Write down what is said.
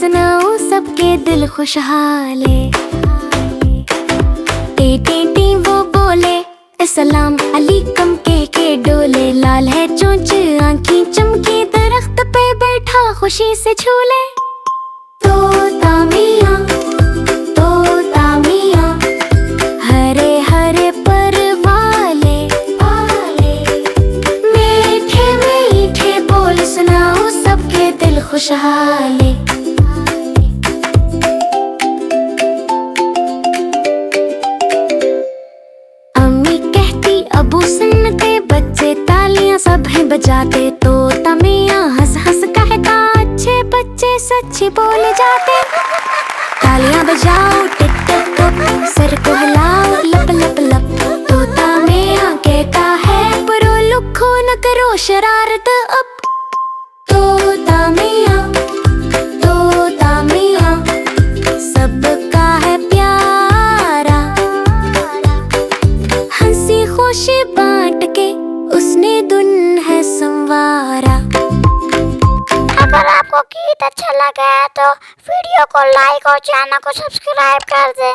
सुनाऊं सबके दिल खुशहाले। टी टी टी वो बोले अस्सलाम अलैकुम के डोले। लाल है चोंच आँखें चमके, दरख्त पे बैठा खुशी से झूले। तोता मियाँ हरे हरे पर वाले, मीठे मीठे बोल सुनाओ सबके दिल खुशहाले। अम्मी कहती अबू सुनते, बच्चे तालियां सब हैं बजाते। तोता मियाँ हंस हंस कहता, अच्छे बच्चे सच बोल जाते। तालियां बजाओ टिक टिक टोक, सर को हिलाओ लप लप लप। तोता मियाँ कहता है परो लुखो न करो शरारत अब। तोता मियाँ सबका है प्यारा, हंसी खुशी बांट के उसने दुन है संवारा। अगर आपको गीत अच्छा लगा है तो वीडियो को लाइक और चैनल को सब्सक्राइब कर दे।